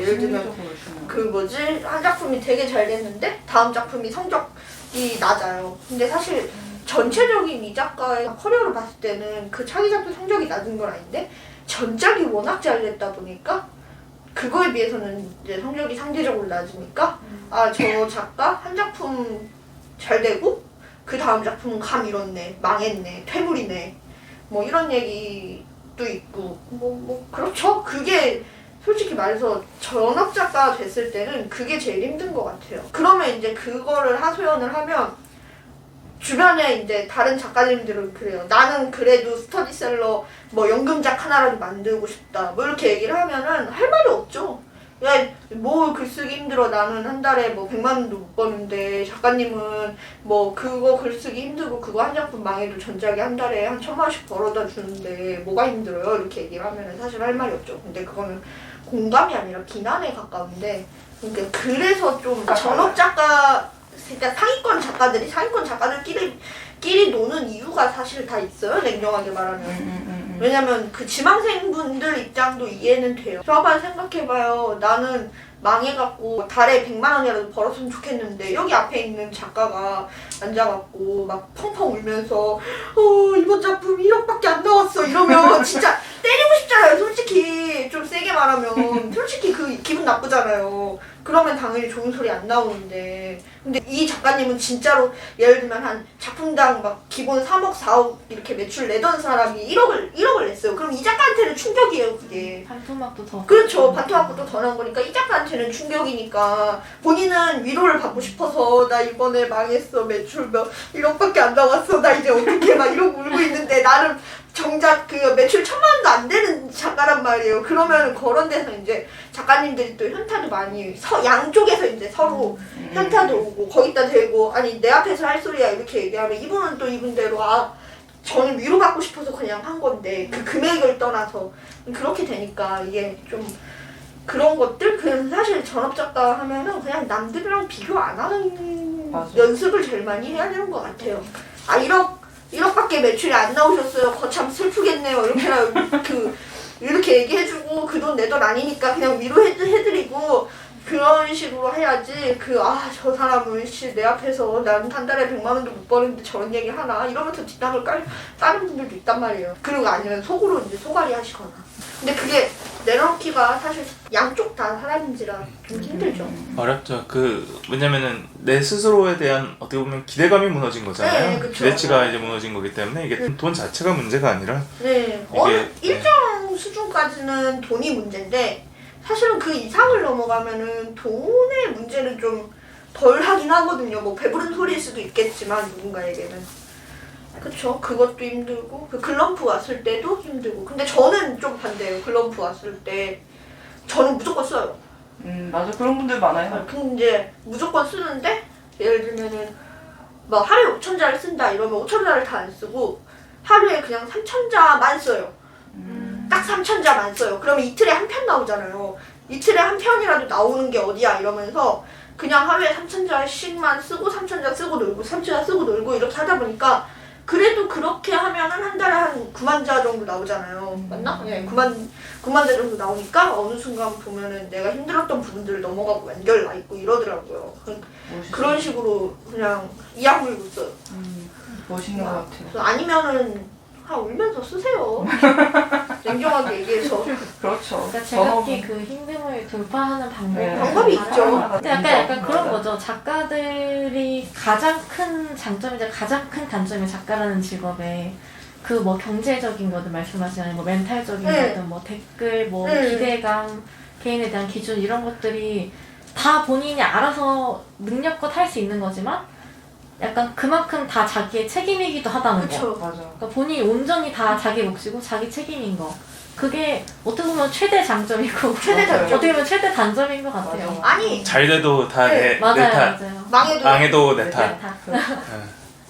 예를 들면 그 뭐지 한 작품이 되게 잘 됐는데 다음 작품이 성적이 낮아요. 근데 사실 전체적인 이 작가의 커리어를 봤을 때는 그 차기 작품 성적이 낮은 건 아닌데 전작이 워낙 잘 됐다 보니까 그거에 비해서는 이제 성적이 상대적으로 낮으니까 아 저 작가 한 작품 잘 되고 그 다음 작품은 감 잃었네, 망했네, 퇴물이네 뭐 이런 얘기도 있고 뭐 그렇죠. 그게 솔직히 말해서 전업 작가가 됐을 때는 그게 제일 힘든 것 같아요. 그러면 이제 그거를 하소연을 하면 주변에 이제 다른 작가님들은 그래요. 나는 그래도 스터디셀러 뭐 연금작 하나라도 만들고 싶다. 뭐 이렇게 얘기를 하면은 할 말이 없죠. 야, 뭐 글쓰기 힘들어. 나는 한 달에 뭐 100만 원도 못 버는데 작가님은 뭐 그거 글쓰기 힘들고 그거 한 작품 망해도 전작이 한 달에 한 1,000만 원씩 벌어다 주는데 뭐가 힘들어요? 이렇게 얘기를 하면은 사실 할 말이 없죠. 근데 그거는 공감이 아니라 비난에 가까운데 그러니까 그래서 좀 전업 작가 그러니까 상위권 작가들끼리 노는 이유가 사실 다 있어요. 냉정하게 말하면. 왜냐면 그 지망생분들 입장도 이해는 돼요. 저번 생각해봐요. 나는 망해갖고 달에 100만 원이라도 벌었으면 좋겠는데 여기 앞에 있는 작가가 앉아갖고 막 펑펑 울면서 이번 작품 1억밖에 안 나왔어 이러면 진짜 때리고 싶잖아요. 솔직히 좀 세게 말하면 솔직히 그 기분 나쁘잖아요. 그러면 당연히 좋은 소리 안 나오는데 근데 이 작가님은 진짜로 예를 들면 한 작품당 막 기본 3억 4억 이렇게 매출 내던 사람이 1억을 냈어요. 그럼 이 작가한테는 충격이에요. 그게 반토막도 더 그렇죠. 반토막도 더 난 거니까 이 작가한테는 충격이니까 본인은 위로를 받고 싶어서 나 이번에 망했어. 매출 몇 1억밖에 안 나왔어. 나 이제 어떻게 막 이러고 울고 있는데 나는 정작 그 매출 1,000만 원도 안 되는 작가란 말이에요. 그러면 그런 데서 이제 작가님들이 또 현타도 많이 양쪽에서 이제 서로 현타도 오고 거기다 대고 아니 내 앞에서 할 소리야 이렇게 얘기하면 이분은 또 이분대로 저는 위로받고 싶어서 그냥 한 건데 그 금액을 떠나서 그렇게 되니까 이게 좀 그런 것들 그래서 사실 전업작가 하면은 그냥 남들이랑 비교 안 하는 연습을 제일 많이 해야 되는 것 같아요. 1억밖에 매출이 안 나오셨어요. 거참 슬프겠네요. 이렇게 얘기해주고 그 돈 내 돈 아니니까 그냥 위로해드리고 그런 식으로 해야지 저 사람은 내 앞에서 난 한 달에 100만 원도 못 버는데 저런 얘기 하나 이러면서 뒷담을 까는 분들도 있단 말이에요. 그리고 아니면 속으로 이제 소갈이 하시거나. 근데 그게 내려놓기가 사실 양쪽 다 사람인지라 좀 힘들죠. 어렵죠. 왜냐면은 내 스스로에 대한 어떻게 보면 기대감이 무너진 거잖아요. 네, 그쵸. 기대치가 이제 무너진 거기 때문에 이게 돈 자체가 문제가 아니라 네. 일정 수준까지는 돈이 문제인데 사실은 그 이상을 넘어가면은 돈의 문제는 좀 덜 하긴 하거든요. 뭐 배부른 소리일 수도 있겠지만 누군가에게는. 그쵸. 그것도 힘들고 그 글럼프 왔을 때도 힘들고 근데 저는 좀 반대예요. 글럼프 왔을 때 저는 무조건 써요. 맞아. 그런 분들 많아요. 근데 이제 무조건 쓰는데 예를 들면은 뭐 하루에 5,000자를 쓴다 이러면 5,000자를 다 안 쓰고 하루에 그냥 3,000자만 써요. 딱 3,000자만 써요. 그러면 이틀에 한 편 나오잖아요. 이틀에 한 편이라도 나오는 게 어디야 이러면서 그냥 하루에 3,000자씩만 쓰고 3,000자 쓰고 놀고 3,000자 쓰고 놀고 이렇게 하다 보니까 그래도 그렇게 하면은 한 달에 한 9만 자 정도 나오잖아요. 맞나? 네, 9만 자 정도 나오니까 어느 순간 보면은 내가 힘들었던 부분들을 넘어가고 연결 나 있고 이러더라고요. 그런 식으로 그냥 이악 물고 써요. 멋있는 것 같아요. 아니면은 울면서 쓰세요. 냉정하게 얘기해서. 그렇죠. 그러니까 제각기 그 힘듦을 돌파하는 방법이 있죠. 근데 약간 그런 거죠. 작가들이 가장 큰 장점이자 가장 큰 단점이 작가라는 직업에 그 뭐 경제적인 거든 말씀하시는 뭐 멘탈적인 거든 뭐 댓글 뭐 기대감 개인에 대한 기준 이런 것들이 다 본인이 알아서 능력껏 할 수 있는 거지만 약간 그만큼 다 자기의 책임이기도 하다는 그쵸. 거. 맞아. 그러니까 본인이 온전히 다 자기 몫이고 자기 책임인 거. 그게 어떻게 보면 최대 장점이고 최대 단점. 어떻게 보면 최대 단점인 것 같아요. 맞아. 아니 잘 돼도 다 내 맞아요, 탓, 맞아요. 망해도 내 네, 탓. 다.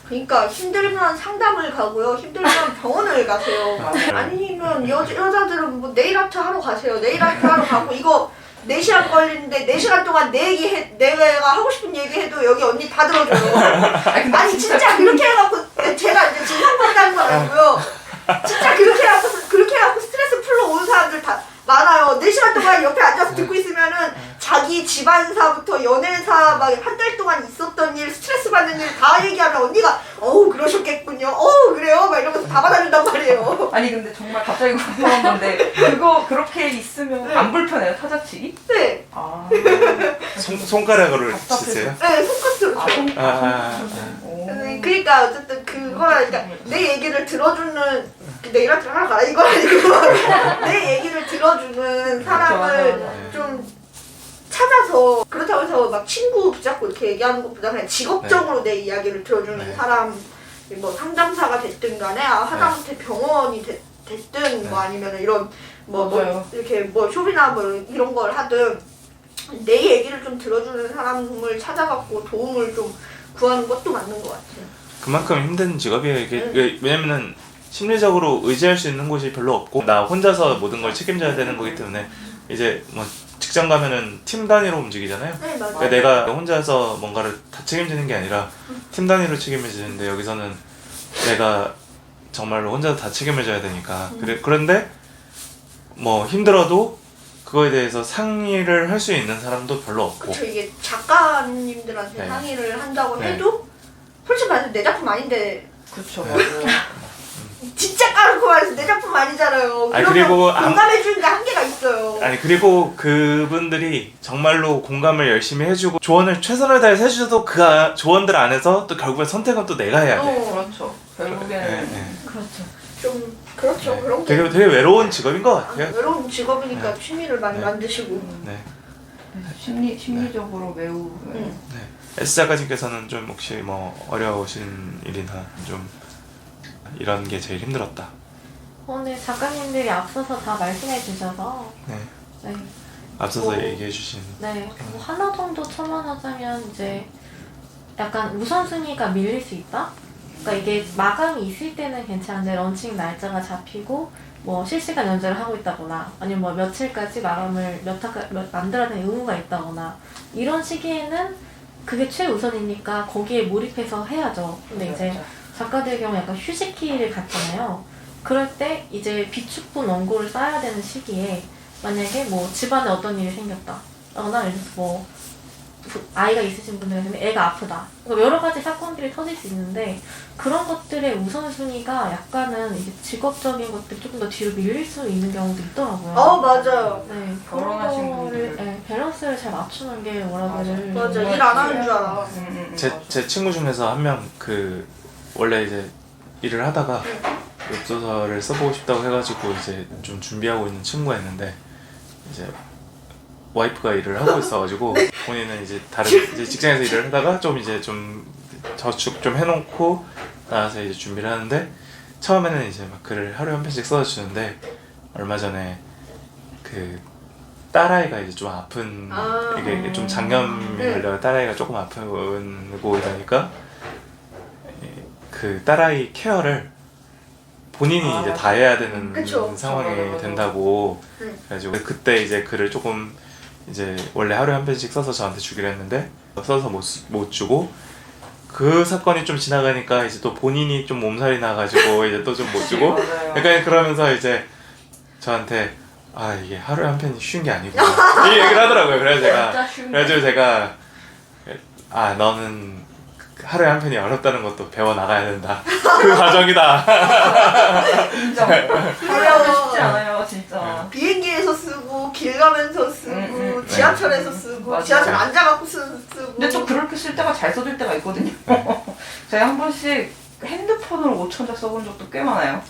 그러니까 힘들면 상담을 가고요. 힘들면 병원을 가세요. 아니면 여자들은 뭐 네일 아트 하러 가세요. 네일 아트 하러 가고 이거 4시간 걸리는데 4시간 동안 내가 하고 싶은 얘기 해도 여기 언니 다 들어줘요. 아니 진짜 그렇게 해갖고 제가 이제 진상받다는 건 아니고요. 진짜 그렇게 해갖고 스트레스 풀러 온 사람들 다 많아요. 4시간 동안 옆에 앉아서 듣고 있으면은 자기 집안사부터 연애사 막 한 달 동안 있었던 일, 스트레스 받는 일 다 얘기하면 언니가 어우 그러셨겠군요. 어우 그래요. 막 이러면서 다 받아준단 말이에요. 아니 근데 정말 갑자기 궁금한 건데 그거 그렇게 있으면 안 불편해요? 타자치기? 네. 아. 손가락으로 답답해서. 치세요? 네, 손끝으로. 아, 손. 아. 그러니까 어쨌든 그거라 그러니까 내 얘기를 들어주는 내일한테 하러 가라 이거 아니고 내 얘기를 들어주는 사람을 맞아. 좀 찾아서 그렇다고 해서 막 친구 붙잡고 이렇게 얘기하는 것보다 그냥 직업적으로 내 이야기를 들어주는 네. 사람 뭐 상담사가 됐든 간에 하다못해 병원이 됐든 뭐 아니면 이런 뭐 맞아요. 이렇게 뭐 쇼핑이나 뭐 이런 걸 하든 내 얘기를 좀 들어주는 사람을 찾아갖고 도움을 좀 구하는 것도 맞는 것 같아요. 그만큼 힘든 직업이에요. 이게 왜냐면은 심리적으로 의지할 수 있는 곳이 별로 없고 나 혼자서 모든 걸 책임져야 되는 거기 때문에 이제 뭐 직장 가면은 팀 단위로 움직이잖아요. 네, 맞아요. 그러니까 내가 혼자서 뭔가를 다 책임지는 게 아니라 팀 단위로 책임을 지는데 여기서는 내가 정말로 혼자서 다 책임을 져야 되니까 그런데 뭐 힘들어도 그거에 대해서 상의를 할 수 있는 사람도 별로 없고 그쵸, 이게 작가님들한테 네. 상의를 한다고 네. 해도 솔직히 말해서 내 작품 아닌데 그쵸, 네. 맞아요. 진짜 까놓고 말해서 내 작품 아니잖아요. 아니, 그러면 그리고 공감해주는 게 한계가 있어요. 아니 그리고 그분들이 정말로 공감을 열심히 해주고 조언을 최선을 다해서 해주셔도 그 조언들 안에서 또 결국에 선택은 또 내가 해야 돼. 그렇죠. 결국에는. 네, 네. 그렇죠. 좀 그렇죠. 네. 그런 게 되게 외로운 직업인 것 같아요. 외로운 직업이니까 네. 취미를 많이 네. 만드시고 네. 심리적으로 매우. 응. 네. S 작가님께서는 좀 혹시 뭐 어려우신 일이나 좀 이런 게 제일 힘들었다. 오늘 작가님들이 앞서서 다 말씀해 주셔서 네. 네, 앞서서 뭐, 얘기해 주신. 네, 뭐 하나 정도 첨언하자면 이제 약간 우선순위가 밀릴 수 있다? 그러니까 이게 마감이 있을 때는 괜찮은데 런칭 날짜가 잡히고 뭐 실시간 연재를 하고 있다거나 아니면 뭐 며칠까지 마감을 만들어야 되는 의무가 있다거나 이런 시기에는 그게 최우선이니까 거기에 몰입해서 해야죠. 근데 이제 작가들 경우 약간 휴식기를 갖잖아요. 그럴 때 이제 비축분 원고를 써야 되는 시기에 만약에 뭐 집안에 어떤 일이 생겼다. 거나 예를 들어서 뭐 아이가 있으신 분들은 애가 아프다. 그러니까 여러 가지 사건들이 터질 수 있는데 그런 것들의 우선순위가 약간은 이제 직업적인 것들 조금 더 뒤로 밀릴 수 있는 경우도 있더라고요. 맞아요. 네, 결혼하신 그런 거를 분들. 네, 밸런스를 잘 맞추는 게 워라밸을 맞아. 일 안 하는 줄 알아. 제 친구 중에서 한 명 그 원래 이제 일을 하다가 웹소설을 써보고 싶다고 해가지고 이제 좀 준비하고 있는 친구가 있는데 이제 와이프가 일을 하고 있어가지고 본인은 이제 다른 이제 직장에서 일을 하다가 좀 이제 좀 저축 좀 해놓고 나와서 이제 준비를 하는데 처음에는 이제 막 글을 하루에 한 편씩 써서 주는데 얼마 전에 그 딸아이가 이제 좀 아픈 이게 좀 장염이 걸려 딸아이가 조금 아프고 이러니까 그 딸아이 케어를 본인이 이제 다 해야 되는 그쵸. 상황이 된다고 그래가지고 그때 이제 글을 조금 이제 원래 하루에 한 편씩 써서 저한테 주기로 했는데 써서 못 주고 그 사건이 좀 지나가니까 이제 또 본인이 좀 몸살이 나가지고 이제 또 좀 못 주고 맞아요. 약간 그러면서 이제 저한테 아 이게 하루에 한 편이 쉬운 게 아니구나 이 얘기를 하더라고요. 그래가지고 제가 아 너는 하루에 한 편이 어렵다는 것도 배워 나가야 된다. 그 과정이다. 인정. 어려워. 쉽지 않아요, 진짜. 비행기에서 쓰고 길 가면서 쓰고 지하철에서 쓰고 맞아요. 지하철 앉아갖고 쓰고 근데 또 그렇게 쓸 때가 잘 써질 때가 있거든요. 제가 한 번씩 핸드폰으로 5,000자 써본 적도 꽤 많아요.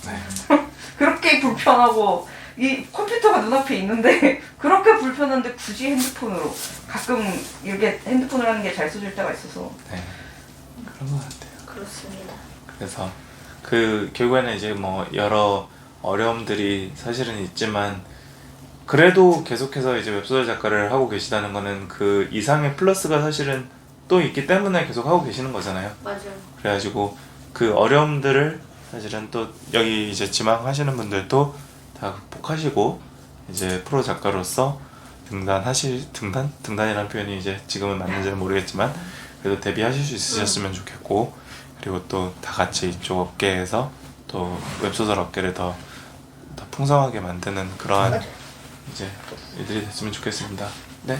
그렇게 불편하고 이 컴퓨터가 눈앞에 있는데 그렇게 불편한데 굳이 핸드폰으로 가끔 이렇게 핸드폰을 하는 게 잘 써질 때가 있어서 네, 그런 것 같아요. 그렇습니다. 그래서 그 결국에는 이제 뭐 여러 어려움들이 사실은 있지만 그래도 계속해서 이제 웹소설 작가를 하고 계시다는 거는 그 이상의 플러스가 사실은 또 있기 때문에 계속 하고 계시는 거잖아요. 맞아요. 그래가지고 그 어려움들을 사실은 또 여기 이제 지망하시는 분들도 다 극복하시고 이제 프로 작가로서 등단이라는 표현이 이제 지금은 맞는지는 모르겠지만 그래도 데뷔하실 수 있으셨으면 좋겠고 그리고 또 다 같이 이쪽 업계에서 또 웹소설 업계를 더 풍성하게 만드는 그러한 이제 일들이 됐으면 좋겠습니다. 네.